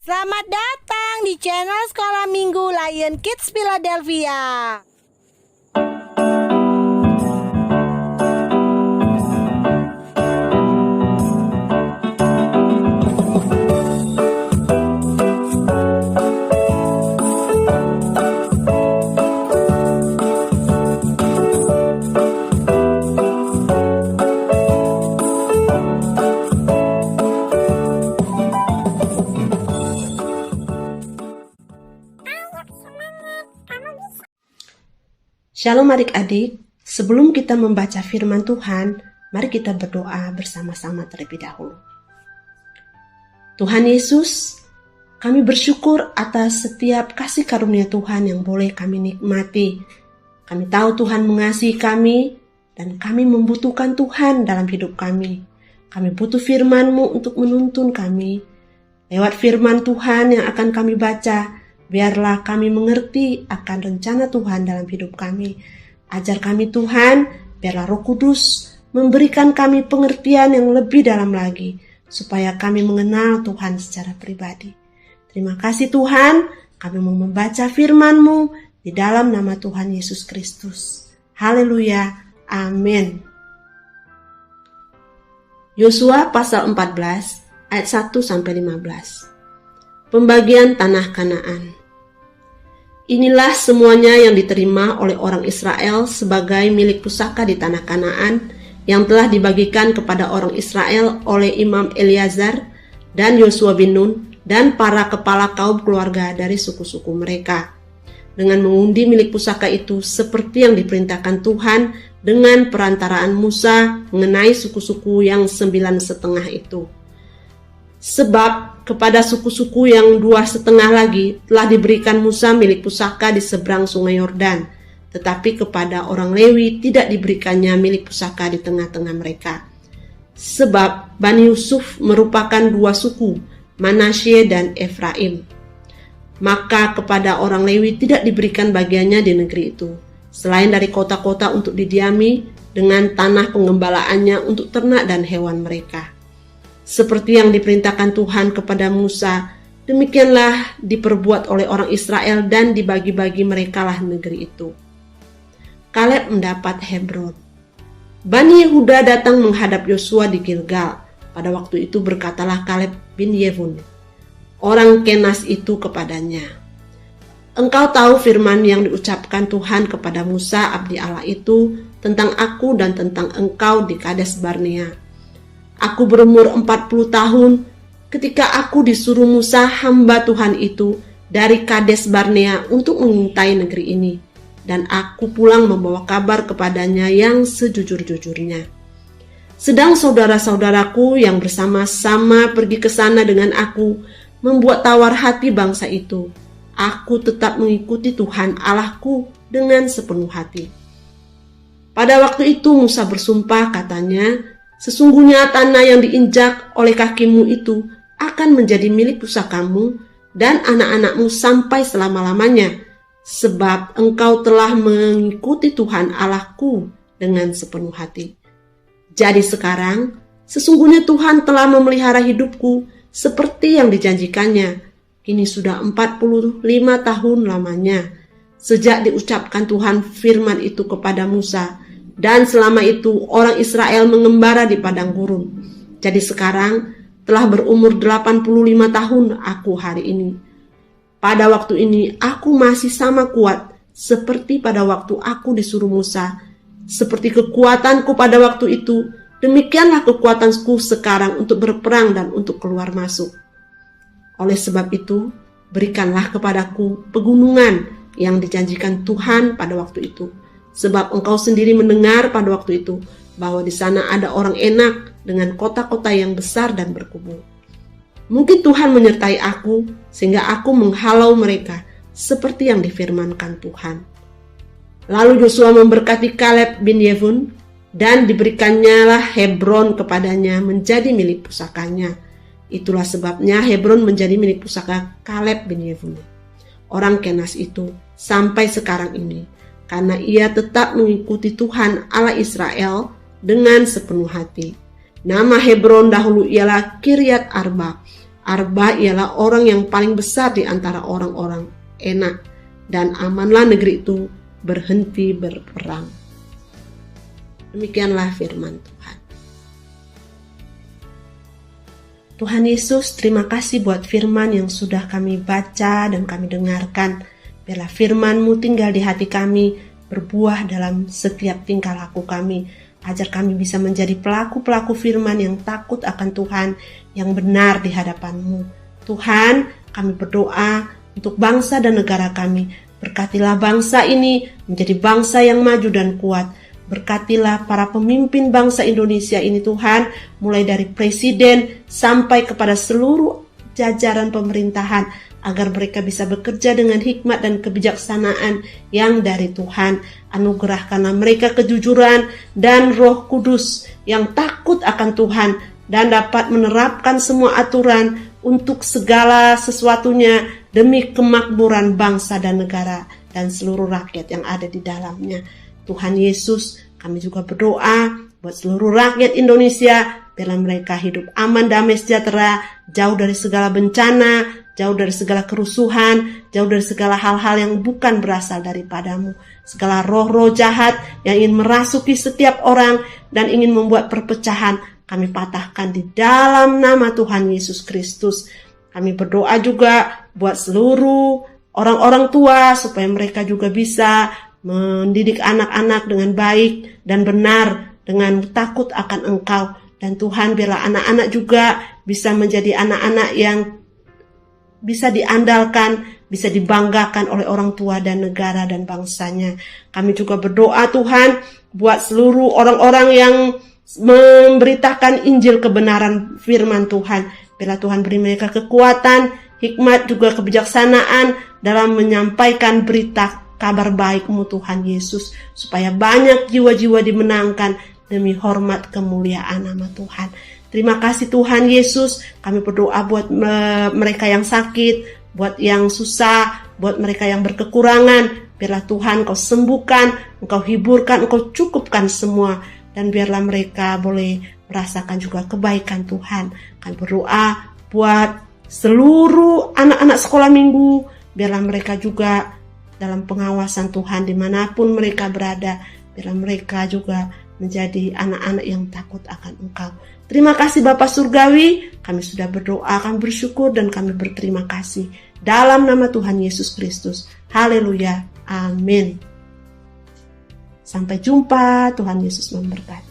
Selamat datang di channel Sekolah Minggu Lion Kids Philadelphia. Shalom adik-adik, sebelum kita membaca firman Tuhan, mari kita berdoa bersama-sama terlebih dahulu. Tuhan Yesus, kami bersyukur atas setiap kasih karunia Tuhan yang boleh kami nikmati. Kami tahu Tuhan mengasihi kami dan kami membutuhkan Tuhan dalam hidup kami. Kami butuh firman-Mu untuk menuntun kami. Lewat firman Tuhan yang akan kami baca, biarlah kami mengerti akan rencana Tuhan dalam hidup kami. Ajar kami Tuhan, biarlah Roh Kudus memberikan kami pengertian yang lebih dalam lagi, supaya kami mengenal Tuhan secara pribadi. Terima kasih Tuhan, kami mau membaca firman-Mu di dalam nama Tuhan Yesus Kristus. Haleluya, amin. Yosua pasal 14 ayat 1-15. Pembagian tanah Kanaan. Inilah semuanya yang diterima oleh orang Israel sebagai milik pusaka di tanah Kanaan yang telah dibagikan kepada orang Israel oleh Imam Eleazar dan Yosua bin Nun dan para kepala kaum keluarga dari suku-suku mereka, dengan mengundi milik pusaka itu seperti yang diperintahkan Tuhan dengan perantaraan Musa mengenai suku-suku yang 9,5 itu. Sebab kepada suku-suku yang 2,5 lagi telah diberikan Musa milik pusaka di seberang sungai Yordan, tetapi kepada orang Lewi tidak diberikannya milik pusaka di tengah-tengah mereka. Sebab Bani Yusuf merupakan 2 suku, Manasye dan Efraim. Maka kepada orang Lewi tidak diberikan bagiannya di negeri itu, selain dari kota-kota untuk didiami dengan tanah pengembalaannya untuk ternak dan hewan mereka. Seperti yang diperintahkan Tuhan kepada Musa, demikianlah diperbuat oleh orang Israel dan dibagi-bagi merekalah negeri itu. Kaleb mendapat Hebron. Bani Yehuda datang menghadap Yosua di Gilgal. Pada waktu itu berkatalah Kaleb bin Yefune, orang Kenas itu kepadanya, "Engkau tahu firman yang diucapkan Tuhan kepada Musa abdi Allah itu tentang aku dan tentang engkau di Kades Barnea. Aku berumur 40 tahun ketika aku disuruh Musa hamba Tuhan itu dari Kades Barnea untuk mengintai negeri ini, dan aku pulang membawa kabar kepadanya yang sejujur-jujurnya. Sedang saudara-saudaraku yang bersama-sama pergi ke sana dengan aku membuat tawar hati bangsa itu. Aku tetap mengikuti Tuhan Allahku dengan sepenuh hati." Pada waktu itu Musa bersumpah, katanya, "Sesungguhnya tanah yang diinjak oleh kakimu itu akan menjadi milik pusakamu dan anak-anakmu sampai selama-lamanya, sebab engkau telah mengikuti Tuhan Allahku dengan sepenuh hati. Jadi sekarang, sesungguhnya Tuhan telah memelihara hidupku seperti yang dijanjikannya. Kini sudah 45 tahun lamanya, sejak diucapkan Tuhan firman itu kepada Musa, dan selama itu orang Israel mengembara di padang gurun. Jadi sekarang telah berumur 85 tahun aku hari ini. Pada waktu ini aku masih sama kuat seperti pada waktu aku disuruh Musa. Seperti kekuatanku pada waktu itu, demikianlah kekuatanku sekarang untuk berperang dan untuk keluar masuk. Oleh sebab itu, berikanlah kepadaku pegunungan yang dijanjikan Tuhan pada waktu itu. Sebab engkau sendiri mendengar pada waktu itu bahwa di sana ada orang Enak dengan kota-kota yang besar dan berkubu. Mungkin Tuhan menyertai aku sehingga aku menghalau mereka seperti yang difirmankan Tuhan." Lalu Yosua memberkati Kaleb bin Yefune dan diberikannya Hebron kepadanya menjadi milik pusakanya. Itulah sebabnya Hebron menjadi milik pusaka Kaleb bin Yefune, orang Kenas itu, sampai sekarang ini, karena ia tetap mengikuti Tuhan Allah Israel dengan sepenuh hati. Nama Hebron dahulu ialah Kiryat Arba Arba ialah orang yang paling besar di antara orang-orang Enak, dan amanlah negeri itu berhenti berperang. Demikianlah firman Tuhan. Tuhan Yesus, terima kasih buat firman yang sudah kami baca dan kami dengarkan. Biarlah firman-Mu tinggal di hati kami, berbuah dalam setiap tingkah laku kami. Ajar kami bisa menjadi pelaku-pelaku firman yang takut akan Tuhan, yang benar di hadapan-Mu. Tuhan, kami berdoa untuk bangsa dan negara kami. Berkatilah bangsa ini menjadi bangsa yang maju dan kuat. Berkatilah para pemimpin bangsa Indonesia ini Tuhan, mulai dari presiden sampai kepada seluruh jajaran pemerintahan, agar mereka bisa bekerja dengan hikmat dan kebijaksanaan yang dari Tuhan. Anugerahkanlah mereka kejujuran dan Roh Kudus yang takut akan Tuhan dan dapat menerapkan semua aturan untuk segala sesuatunya demi kemakmuran bangsa dan negara dan seluruh rakyat yang ada di dalamnya. Tuhan Yesus, kami juga berdoa buat seluruh rakyat Indonesia, biarlah mereka hidup aman, damai, sejahtera, jauh dari segala bencana, jauh dari segala kerusuhan, jauh dari segala hal-hal yang bukan berasal daripada-Mu. Segala roh-roh jahat yang ingin merasuki setiap orang dan ingin membuat perpecahan, kami patahkan di dalam nama Tuhan Yesus Kristus. Kami berdoa juga buat seluruh orang-orang tua supaya mereka juga bisa mendidik anak-anak dengan baik dan benar, dengan takut akan Engkau. Dan Tuhan, biarlah anak-anak juga bisa menjadi anak-anak yang bisa diandalkan, bisa dibanggakan oleh orang tua dan negara dan bangsanya. Kami juga berdoa Tuhan buat seluruh orang-orang yang memberitakan Injil kebenaran firman Tuhan. Biarlah Tuhan beri mereka kekuatan, hikmat, juga kebijaksanaan dalam menyampaikan berita kabar baik-Mu Tuhan Yesus, supaya banyak jiwa-jiwa dimenangkan demi hormat kemuliaan nama Tuhan. Terima kasih Tuhan Yesus. Kami berdoa buat mereka yang sakit, buat yang susah, buat mereka yang berkekurangan. Biarlah Tuhan Engkau sembuhkan, Engkau hiburkan, Engkau cukupkan semua. Dan biarlah mereka boleh merasakan juga kebaikan Tuhan. Kami berdoa buat seluruh anak-anak sekolah minggu. Biarlah mereka juga dalam pengawasan Tuhan dimanapun mereka berada. Biarlah mereka juga menjadi anak-anak yang takut akan Engkau. Terima kasih Bapa Surgawi, kami sudah berdoa, kami bersyukur dan kami berterima kasih. Dalam nama Tuhan Yesus Kristus. Haleluya. Amin. Sampai jumpa. Tuhan Yesus memberkati.